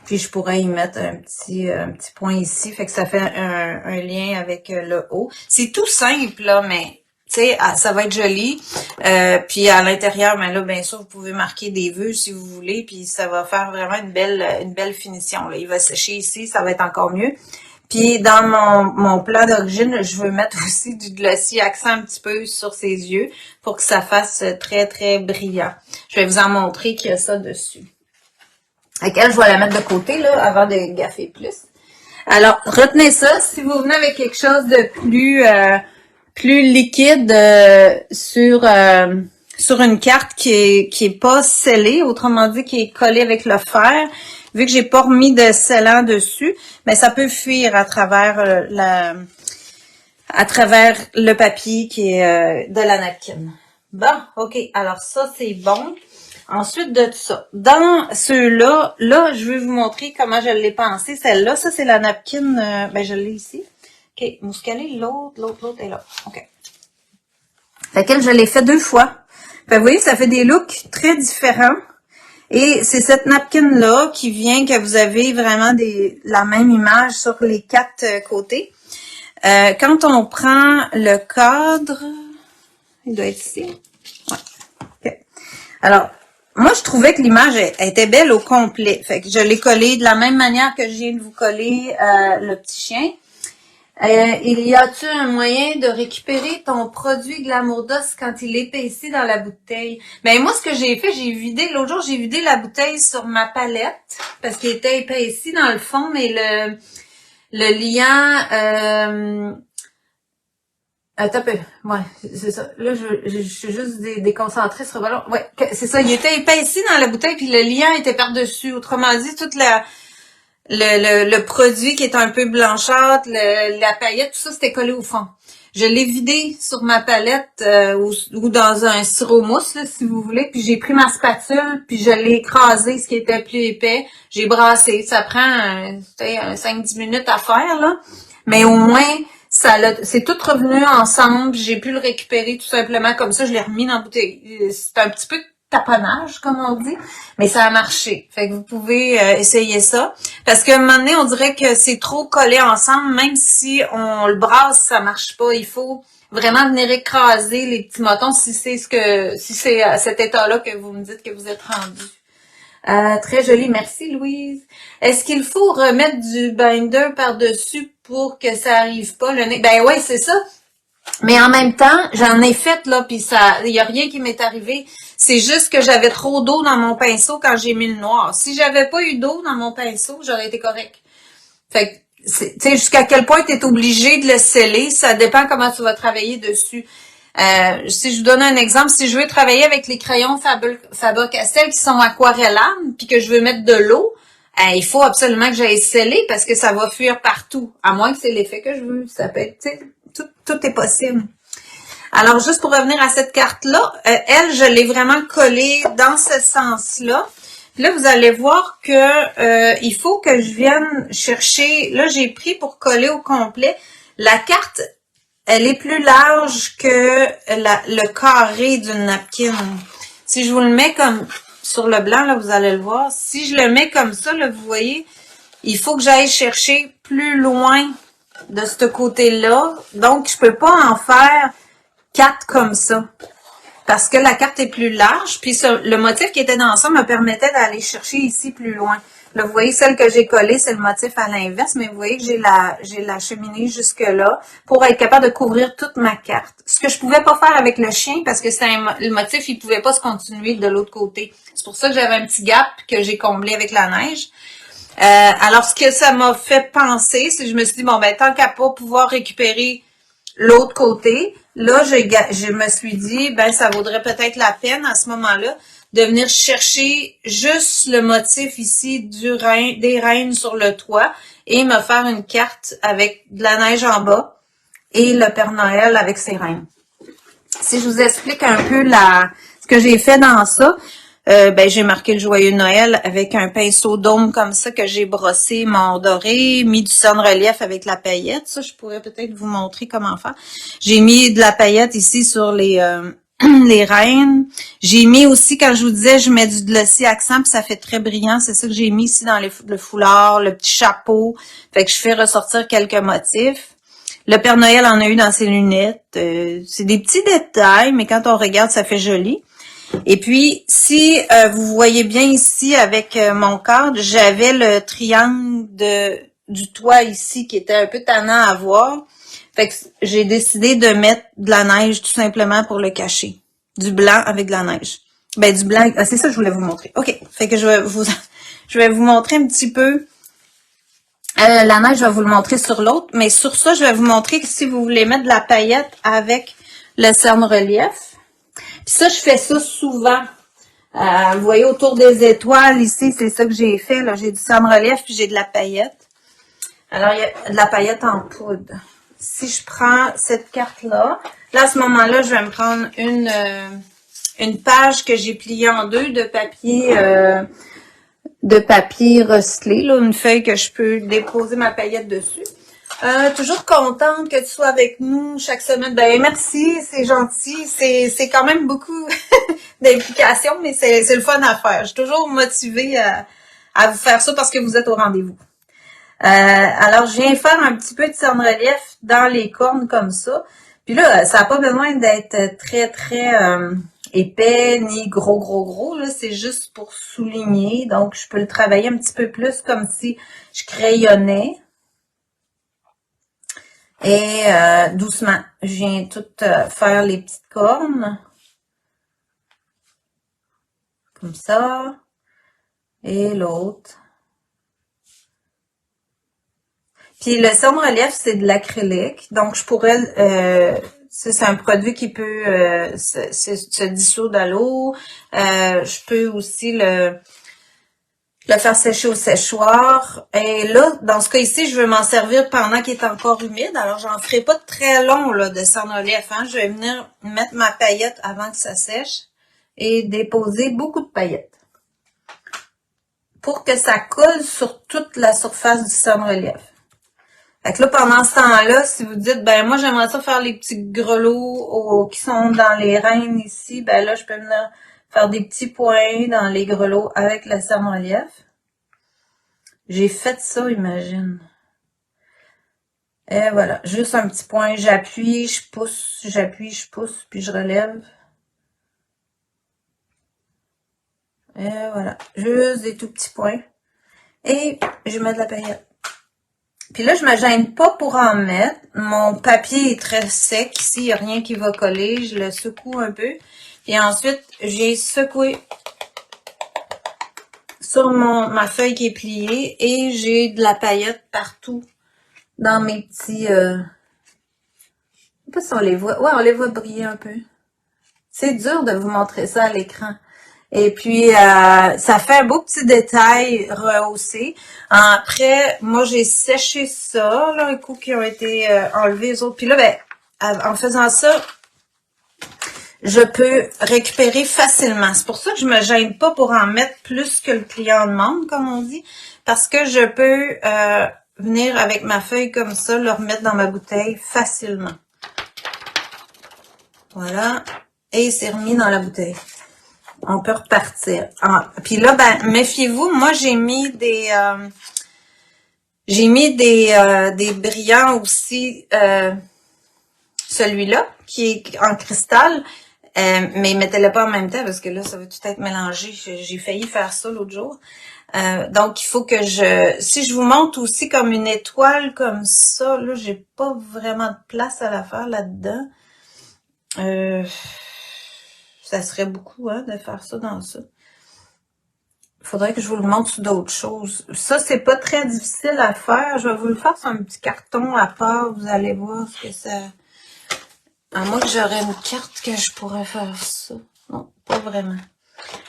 Puis, je pourrais y mettre un petit point ici, fait que ça fait un lien avec le haut. C'est tout simple, là, mais... Tu sais, ça va être joli. Puis à l'intérieur, ben là, bien sûr, vous pouvez marquer des vœux si vous voulez, puis ça va faire vraiment une belle finition. Là. Il va sécher ici, ça va être encore mieux. Puis dans mon plan d'origine, je veux mettre aussi du glossy accent un petit peu sur ses yeux pour que ça fasse très, très brillant. Je vais vous en montrer qu'il y a ça dessus. Laquelle je vais la mettre de côté, là, avant de gaffer plus. Alors, retenez ça. Si vous venez avec quelque chose de plus liquide sur une carte qui est pas scellée, autrement dit qui est collée avec le fer, vu que j'ai pas remis de scellant dessus, mais ça peut fuir à travers le papier qui est de la napkin. Bon, ok. Alors ça c'est bon. Ensuite de ça, dans ceux-là, là, je vais vous montrer comment je l'ai pensé. Celle-là, ça, c'est la napkin, je l'ai ici. OK, mouscalé, l'autre est là. OK. Laquelle je l'ai fait 2 fois. Vous voyez, ça fait des looks très différents. Et c'est cette napkin-là qui vient que vous avez vraiment la même image sur les 4 côtés. Quand on prend le cadre, il doit être ici. Ouais. OK. Alors, moi, je trouvais que l'image était belle au complet. Fait que je l'ai collé de la même manière que je viens de vous coller le petit chien. Il y a-t-il un moyen de récupérer ton produit Glamour d'os quand il épaissit dans la bouteille? Ben moi, ce que j'ai fait, l'autre jour, j'ai vidé la bouteille sur ma palette parce qu'il était épaissi dans le fond, mais le liant... Attends un peu. Ouais, c'est ça. Là, je suis juste déconcentrée sur le ballon. Ouais, c'est ça. Il était épaissi dans la bouteille, puis le liant était par-dessus. Autrement dit, toute le produit qui est un peu blanchâtre, la paillette, tout ça, c'était collé au fond. Je l'ai vidé sur ma palette ou dans un sirop mousse, là, si vous voulez. Puis j'ai pris ma spatule, puis je l'ai écrasé, ce qui était plus épais. J'ai brassé. Ça prend 5-10 minutes à faire, là. Mais au moins... c'est tout revenu ensemble, j'ai pu le récupérer tout simplement comme ça, je l'ai remis dans la bouteille. C'est un petit peu de taponnage, comme on dit, mais ça a marché. Fait que vous pouvez essayer ça. Parce qu'à un moment donné, on dirait que c'est trop collé ensemble, même si on le brasse, ça marche pas. Il faut vraiment venir écraser les petits motons si c'est à cet état-là que vous me dites que vous êtes rendu. Très joli, merci Louise. Est-ce qu'il faut remettre du binder par-dessus pour que ça arrive pas le nez? Ben ouais, c'est ça. Mais en même temps, j'en ai fait là, puis il y a rien qui m'est arrivé. C'est juste que j'avais trop d'eau dans mon pinceau quand j'ai mis le noir. Si j'avais pas eu d'eau dans mon pinceau, j'aurais été correct. Fait que, tu sais, jusqu'à quel point tu es obligé de le sceller, ça dépend comment tu vas travailler dessus. Si je vous donne un exemple, si je veux travailler avec les crayons Faber-Castell qui sont aquarellables, puis que je veux mettre de l'eau, il faut absolument que j'aille sceller parce que ça va fuir partout. À moins que c'est l'effet que je veux. Ça peut être, tu sais, tout est possible. Alors, juste pour revenir à cette carte-là, elle, je l'ai vraiment collée dans ce sens-là. Puis là, vous allez voir que il faut que je vienne chercher... Là, j'ai pris pour coller au complet. La carte, elle est plus large que le carré d'une napkin. Si je vous le mets comme sur le blanc, là, vous allez le voir. Si je le mets comme ça, là, vous voyez, il faut que j'aille chercher plus loin de ce côté-là. Donc, je peux pas en faire 4 comme ça. Parce que la carte est plus large. Puis le motif qui était dans ça me permettait d'aller chercher ici plus loin. Là, vous voyez, celle que j'ai collée, c'est le motif à l'inverse, mais vous voyez que j'ai la cheminée jusque-là pour être capable de couvrir toute ma carte. Ce que je pouvais pas faire avec le chien parce que le motif, il pouvait pas se continuer de l'autre côté. C'est pour ça que j'avais un petit gap que j'ai comblé avec la neige. Alors, ce que ça m'a fait penser, c'est que je me suis dit, bon, ben, tant qu'à pas pouvoir récupérer l'autre côté, là, je me suis dit, ben, ça vaudrait peut-être la peine à ce moment-là de venir chercher juste le motif ici des reines sur le toit et me faire une carte avec de la neige en bas et le Père Noël avec ses reines. Si je vous explique un peu ce que j'ai fait dans ça, ben j'ai marqué le joyeux Noël avec un pinceau d'ôme comme ça que j'ai brossé, doré, mis du son-relief avec la paillette. Ça, je pourrais peut-être vous montrer comment faire. J'ai mis de la paillette ici sur les reines. J'ai mis aussi, quand je vous disais, je mets du glossy accent, puis ça fait très brillant. C'est ça que j'ai mis ici dans le foulard, le petit chapeau. Fait que je fais ressortir quelques motifs. Le Père Noël en a eu dans ses lunettes. C'est des petits détails, mais quand on regarde, ça fait joli. Et puis, si vous voyez bien ici avec mon cadre, j'avais le triangle du toit ici qui était un peu tannant à voir. Fait que j'ai décidé de mettre de la neige tout simplement pour le cacher. Du blanc avec de la neige. Ben, du blanc, c'est ça que je voulais vous montrer. OK. Fait que je vais vous montrer un petit peu La neige, je vais vous le montrer sur l'autre, mais sur ça, je vais vous montrer que si vous voulez mettre de la paillette avec le cerne-relief. Puis ça, je fais ça souvent. Vous voyez, autour des étoiles, ici, c'est ça que j'ai fait. Là, j'ai du cerne-relief, puis j'ai de la paillette. Alors, il y a de la paillette en poudre. Si je prends cette carte-là, là, à ce moment-là, je vais me prendre une page que j'ai pliée en deux de papier recyclé, là, une feuille que je peux déposer ma paillette dessus. Toujours contente que tu sois avec nous chaque semaine. Ben merci, c'est gentil. C'est quand même beaucoup d'implication, mais c'est le fun à faire. Je suis toujours motivée à vous faire ça parce que vous êtes au rendez-vous. Alors, je viens faire un petit peu de cerne-relief dans les cornes comme ça. Puis là, ça n'a pas besoin d'être très, très épais ni gros. Là, c'est juste pour souligner. Donc, je peux le travailler un petit peu plus comme si je crayonnais. Et doucement, je viens tout faire les petites cornes. Comme ça. Et l'autre. Puis le cerne-relief, c'est de l'acrylique. Donc, je pourrais... c'est un produit qui peut se dissoudre à l'eau. Je peux aussi le faire sécher au séchoir. Et là, dans ce cas ici, je veux m'en servir pendant qu'il est encore humide. Alors, j'en ferai pas très long là, de cerne-relief. Hein. Je vais venir mettre ma paillette avant que ça sèche et déposer beaucoup de paillettes pour que ça colle sur toute la surface du cerne-relief. Fait que là, pendant ce temps-là, si vous dites, ben moi, j'aimerais ça faire les petits grelots qui sont dans les reines ici, ben là, je peux venir faire des petits points dans les grelots avec le cerne-relief. J'ai fait ça, imagine. Et voilà, juste un petit point, j'appuie, je pousse, puis je relève. Et voilà, juste des tout petits points. Et je mets de la paillette. Puis là, je me gêne pas pour en mettre. Mon papier est très sec. Ici, il n'y a rien qui va coller. Je le secoue un peu. Et ensuite, j'ai secoué sur ma feuille qui est pliée. Et j'ai de la paillette partout dans mes petits... Je sais pas si on les voit. Ouais, on les voit briller un peu. C'est dur de vous montrer ça à l'écran. Et puis, ça fait un beau petit détail rehaussé. Après, moi, j'ai séché ça, là, un coup qui ont été enlevés les autres. Puis là, ben, en faisant ça, je peux récupérer facilement. C'est pour ça que je me gêne pas pour en mettre plus que le client demande, comme on dit. Parce que je peux venir avec ma feuille comme ça, le remettre dans ma bouteille facilement. Voilà. Et c'est remis dans la bouteille. On peut repartir. Puis là, ben, méfiez-vous, moi j'ai mis des brillants aussi, celui-là, qui est en cristal, mais mettez-le pas en même temps parce que là, ça va tout être mélangé. J'ai failli faire ça l'autre jour. Donc, il faut que si je vous montre aussi comme une étoile comme ça, là, j'ai pas vraiment de place à la faire là-dedans. Ça serait beaucoup, hein, de faire ça dans ça. Il faudrait que je vous le montre sur d'autres choses. Ça, c'est pas très difficile à faire. Je vais vous le faire sur un petit carton à part. Vous allez voir ce que ça... À moins que j'aurais une carte que je pourrais faire ça. Non, pas vraiment.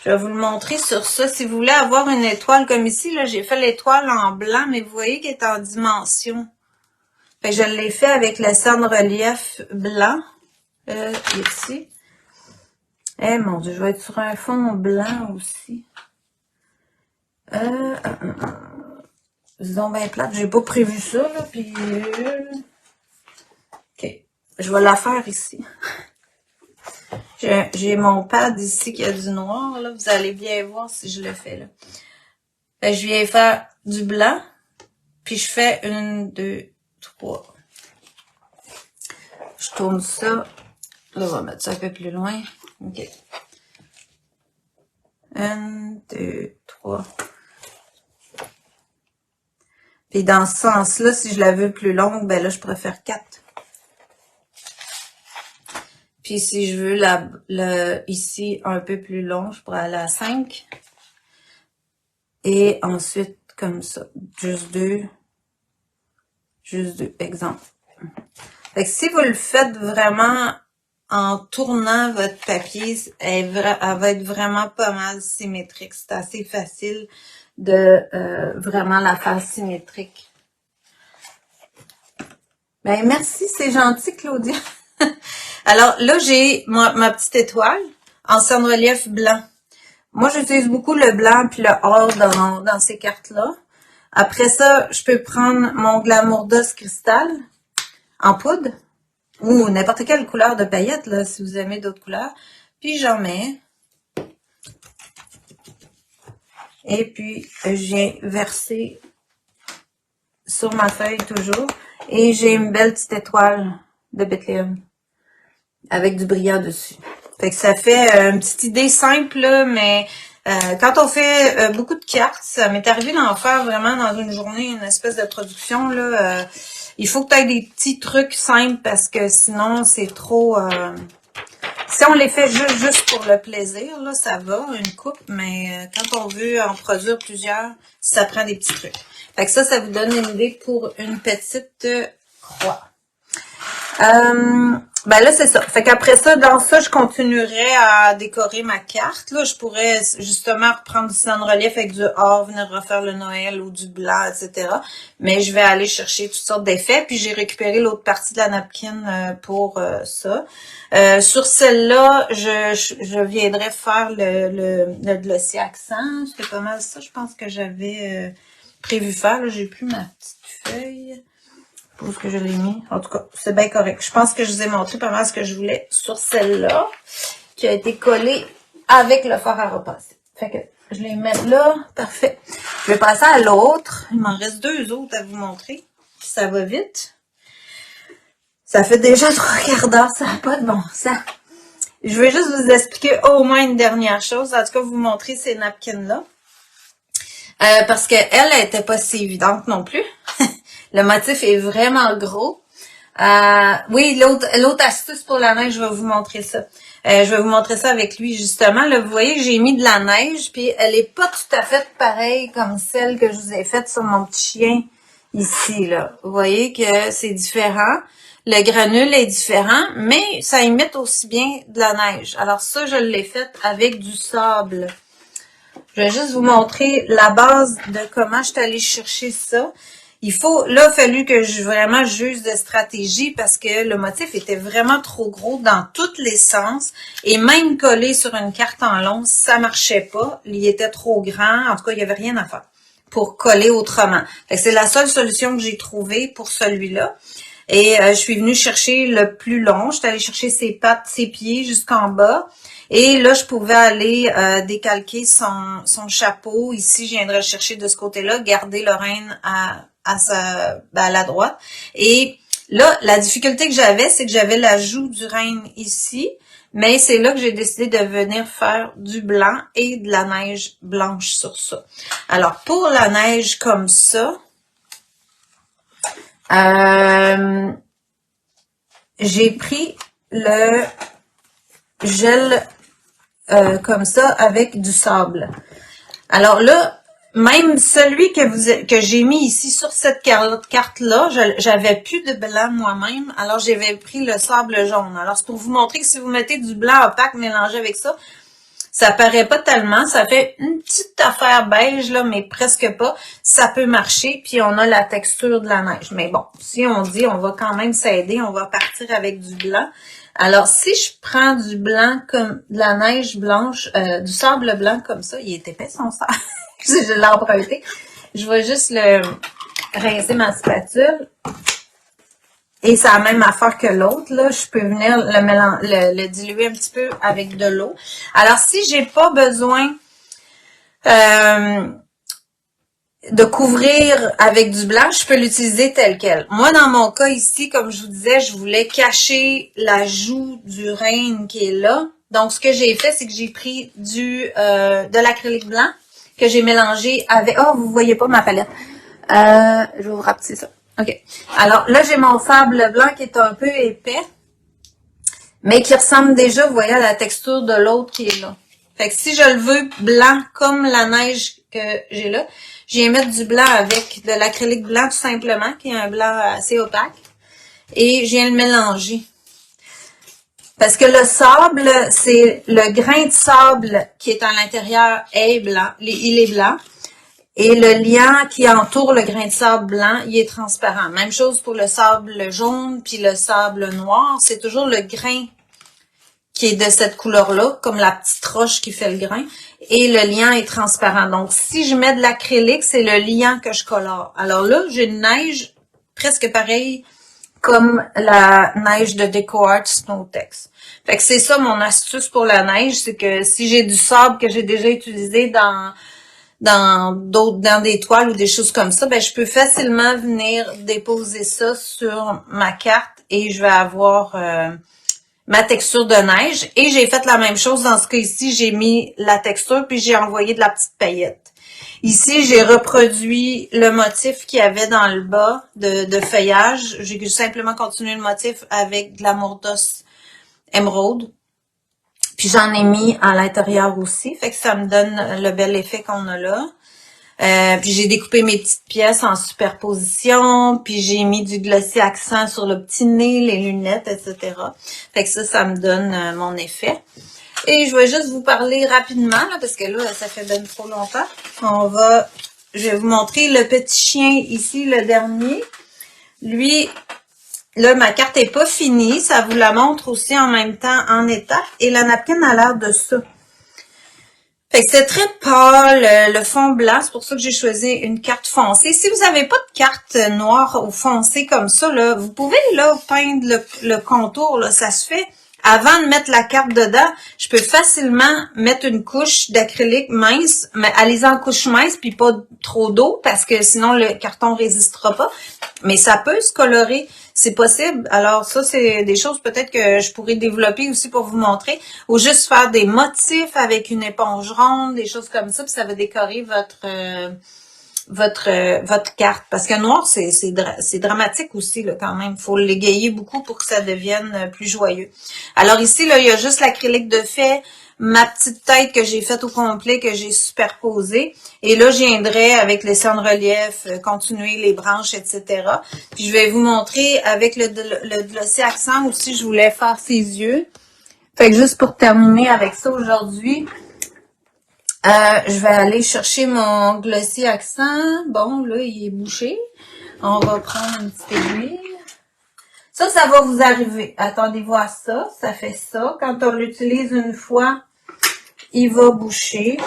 Je vais vous le montrer sur ça. Si vous voulez avoir une étoile comme ici, là, j'ai fait l'étoile en blanc, mais vous voyez qu'elle est en dimension. Fait que je l'ai fait avec le cerne-relief blanc. Ici. Eh mon Dieu, je vais être sur un fond blanc aussi. Disons bien plate, j'ai pas prévu ça, là, puis... OK, je vais la faire ici. J'ai mon pad ici qui a du noir, là, vous allez bien voir si je le fais, là. Fait que je viens faire du blanc, puis je fais 1, 2, 3. Je tourne ça. Là, on va mettre ça un peu plus loin. OK. 1, 2, 3. Puis dans ce sens-là, si je la veux plus longue, ben là, je préfère 4. Puis si je veux ici un peu plus long, je pourrais aller à 5. Et ensuite, comme ça, juste 2. Juste 2, exemple. Fait que si vous le faites vraiment en tournant votre papier, elle va être vraiment pas mal symétrique. C'est assez facile de vraiment la faire symétrique. Ben merci, c'est gentil, Claudia. Alors là, j'ai ma petite étoile en cernes-relief blanc. Moi, j'utilise beaucoup le blanc puis le or dans ces cartes-là. Après ça, je peux prendre mon Glamour d'os cristal en poudre ou n'importe quelle couleur de paillettes, là, si vous aimez d'autres couleurs. Puis j'en mets. Et puis, je viens verser sur ma feuille toujours. Et j'ai une belle petite étoile de Bethléem avec du brillant dessus. Fait que ça fait une petite idée simple, là, mais quand on fait beaucoup de cartes, ça m'est arrivé d'en faire vraiment dans une journée, une espèce de production, là. Il faut que tu aies des petits trucs simples parce que sinon, c'est trop... si on les fait juste pour le plaisir, là, ça va, une coupe, mais quand on veut en produire plusieurs, ça prend des petits trucs. Fait que ça vous donne une idée pour une petite croix. Ben là, c'est ça. Fait qu'après ça, dans ça, je continuerai à décorer ma carte. Là, je pourrais justement reprendre du cernes-relief avec du or, venir refaire le Noël ou du blanc, etc. Mais je vais aller chercher toutes sortes d'effets. Puis j'ai récupéré l'autre partie de la napkin pour ça. Sur celle-là, je viendrai faire le glossy accent. C'était pas mal ça, je pense que j'avais prévu faire. Là, j'ai plus ma petite feuille. Où est-ce que je l'ai mis? En tout cas, c'est bien correct. Je pense que je vous ai montré pas mal ce que je voulais sur celle-là, qui a été collée avec le fard à repasser. Fait que je les mets là. Parfait. Je vais passer à l'autre. Il m'en reste 2 autres à vous montrer. Ça va vite. Ça fait déjà 3 quarts d'heure. Ça n'a pas de bon sens. Je vais juste vous expliquer au moins une dernière chose. En tout cas, vous montrer ces napkins-là. Parce qu'elle n'était pas si évidente non plus. Le motif est vraiment gros. Oui, l'autre astuce pour la neige, je vais vous montrer ça. Je vais vous montrer ça avec lui, justement. Là, vous voyez que j'ai mis de la neige, puis elle est pas tout à fait pareille comme celle que je vous ai faite sur mon petit chien ici, là. Vous voyez que c'est différent. Le granule est différent, mais ça imite aussi bien de la neige. Alors ça, je l'ai faite avec du sable. Je vais juste vous montrer la base de comment je suis allée chercher ça. Il a fallu que je vraiment j'use de stratégie parce que le motif était vraiment trop gros dans tous les sens et même collé sur une carte en long, ça marchait pas. Il était trop grand. En tout cas, il y avait rien à faire pour coller autrement. C'est la seule solution que j'ai trouvée pour celui-là. Et je suis venue chercher le plus long. Je suis allée chercher ses pattes, ses pieds jusqu'en bas. Et là, je pouvais aller décalquer son chapeau. Ici, je viendrais le chercher de ce côté-là, garder le reine à la droite. Et là, la difficulté que j'avais, c'est que j'avais la joue du reine ici. Mais c'est là que j'ai décidé de venir faire du blanc et de la neige blanche sur ça. Alors, pour la neige comme ça, j'ai pris le gel comme ça avec du sable. Alors là, même celui que j'ai mis ici sur cette carte-là, j'avais plus de blanc moi-même, alors j'avais pris le sable jaune. Alors c'est pour vous montrer que si vous mettez du blanc opaque mélangé avec ça, ça paraît pas tellement, ça fait une petite affaire beige, là, mais presque pas. Ça peut marcher, puis on a la texture de la neige. Mais bon, si on dit on va quand même s'aider, on va partir avec du blanc. Alors, si je prends du blanc comme de la neige blanche, du sable blanc comme ça, il est épais son sable, je l'ai emprunté. Je vais juste le rincer ma spatule. Et c'est la même affaire que l'autre, là. Je peux venir le diluer un petit peu avec de l'eau. Alors, si j'ai pas besoin de couvrir avec du blanc, je peux l'utiliser tel quel. Moi, dans mon cas ici, comme je vous disais, je voulais cacher la joue du reine qui est là. Donc, ce que j'ai fait, c'est que j'ai pris de l'acrylique blanc que j'ai mélangé avec... Oh, vous voyez pas ma palette. Je vais vous rapetisser ça. OK. Alors, là, j'ai mon sable blanc qui est un peu épais, mais qui ressemble déjà, vous voyez, à la texture de l'autre qui est là. Fait que si je le veux blanc comme la neige que j'ai là. Je viens mettre du blanc avec de l'acrylique blanc tout simplement, qui est un blanc assez opaque. Et je viens le mélanger. Parce que le sable, c'est le grain de sable qui est à l'intérieur est blanc, il est blanc. Et le liant qui entoure le grain de sable blanc, il est transparent. Même chose pour le sable jaune puis le sable noir. C'est toujours le grain qui est de cette couleur-là, comme la petite roche qui fait le grain. Et le liant est transparent. Donc, si je mets de l'acrylique, c'est le liant que je colore. Alors là, j'ai une neige presque pareille comme la neige de DecoArt Snowtex. Fait que c'est ça mon astuce pour la neige, c'est que si j'ai du sable que j'ai déjà utilisé dans des toiles ou des choses comme ça, ben je peux facilement venir déposer ça sur ma carte et je vais avoir ma texture de neige. Et j'ai fait la même chose dans ce cas ici, j'ai mis la texture puis j'ai envoyé de la petite paillette. Ici, j'ai reproduit le motif qu'il y avait dans le bas de feuillage. J'ai simplement continué le motif avec de la Mordos émeraude. Puis j'en ai mis à l'intérieur aussi, fait que ça me donne le bel effet qu'on a là. Puis j'ai découpé mes petites pièces en superposition, puis j'ai mis du glossy accent sur le petit nez, les lunettes, etc. Fait que ça me donne mon effet. Et je vais juste vous parler rapidement, là, parce que là, ça fait bien trop longtemps. Je vais vous montrer le petit chien ici, le dernier. Lui, là, ma carte est pas finie. Ça vous la montre aussi en même temps en étape. Et la napkin a l'air de ça. Fait que c'est très pâle, le fond blanc. C'est pour ça que j'ai choisi une carte foncée. Si vous n'avez pas de carte noire ou foncée comme ça, là, vous pouvez là peindre le contour. Là, ça se fait. Avant de mettre la carte dedans, je peux facilement mettre une couche d'acrylique mince, mais allez-y en couche mince, puis pas trop d'eau, parce que sinon le carton résistera pas. Mais ça peut se colorer, c'est possible. Alors ça, c'est des choses peut-être que je pourrais développer aussi pour vous montrer. Ou juste faire des motifs avec une éponge ronde, des choses comme ça, puis ça va décorer votre carte. Parce que noir, c'est dramatique aussi, là, quand même. Il faut l'égayer beaucoup pour que ça devienne plus joyeux. Alors ici, là, il y a juste l'acrylique de fait, ma petite tête que j'ai faite au complet, que j'ai superposée. Et là, je viendrai avec les en relief, continuer les branches, etc. Puis je vais vous montrer avec le glossy accent aussi, je voulais faire ses yeux. Fait que juste pour terminer avec ça aujourd'hui, je vais aller chercher mon glossy accent. Bon, là, il est bouché. On va prendre une petite aiguille. Ça va vous arriver. Attendez-vous à ça. Ça fait ça. Quand on l'utilise une fois, il va boucher.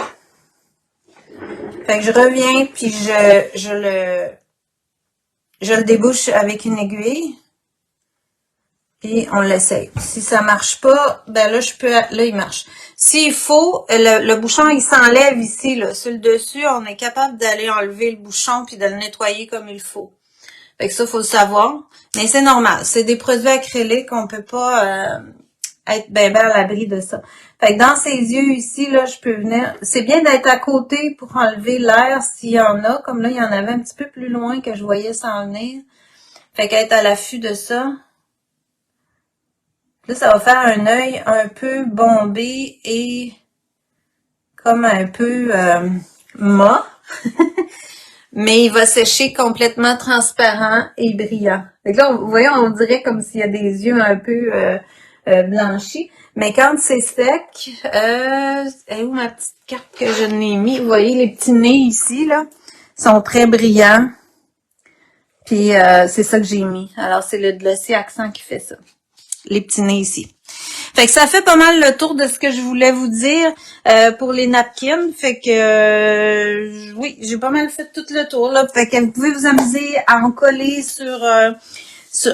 Fait que je reviens, puis je le débouche avec une aiguille. Et on l'essaye. Si ça marche pas, ben là, là, il marche. S'il faut, le bouchon, il s'enlève ici, là, sur le dessus, on est capable d'aller enlever le bouchon puis de le nettoyer comme il faut. Fait que ça, faut le savoir. Mais c'est normal. C'est des produits acryliques, on peut pas être ben à l'abri de ça. Fait que dans ces yeux ici, là, je peux venir. C'est bien d'être à côté pour enlever l'air s'il y en a. Comme là, il y en avait un petit peu plus loin que je voyais s'en venir. Fait qu'être à l'affût de ça. Là, ça va faire un œil un peu bombé et comme un peu mat. Mais il va sécher complètement transparent et brillant. Donc là, vous voyez, on dirait comme s'il y a des yeux un peu blanchis. Mais quand c'est sec, est où ma petite carte que je n'ai mis? Vous voyez, les petits nez ici, là, sont très brillants. Puis c'est ça que j'ai mis. Alors, c'est le glossy accent qui fait ça. Les petits nez ici. Fait que ça fait pas mal le tour de ce que je voulais vous dire pour les napkins. Fait que oui, j'ai pas mal fait tout le tour là. Fait que vous pouvez vous amuser à en coller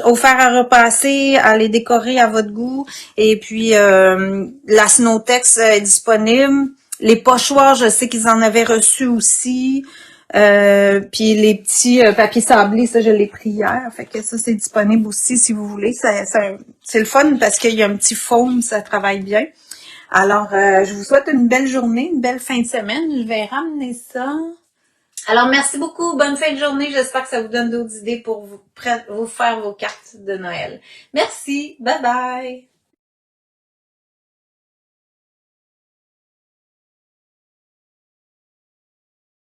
au fer à repasser, à les décorer à votre goût. Et puis la Snowtex est disponible. Les pochoirs, je sais qu'ils en avaient reçu aussi. Puis les petits papiers sablés, ça je l'ai pris hier, fait que ça c'est disponible aussi si vous voulez. C'est le fun parce qu'il y a un petit foam, ça travaille bien. Alors je vous souhaite une belle journée, une belle fin de semaine. Je vais ramener ça. Alors merci beaucoup, bonne fin de journée. J'espère que ça vous donne d'autres idées pour vous faire vos cartes de Noël. Merci, bye bye.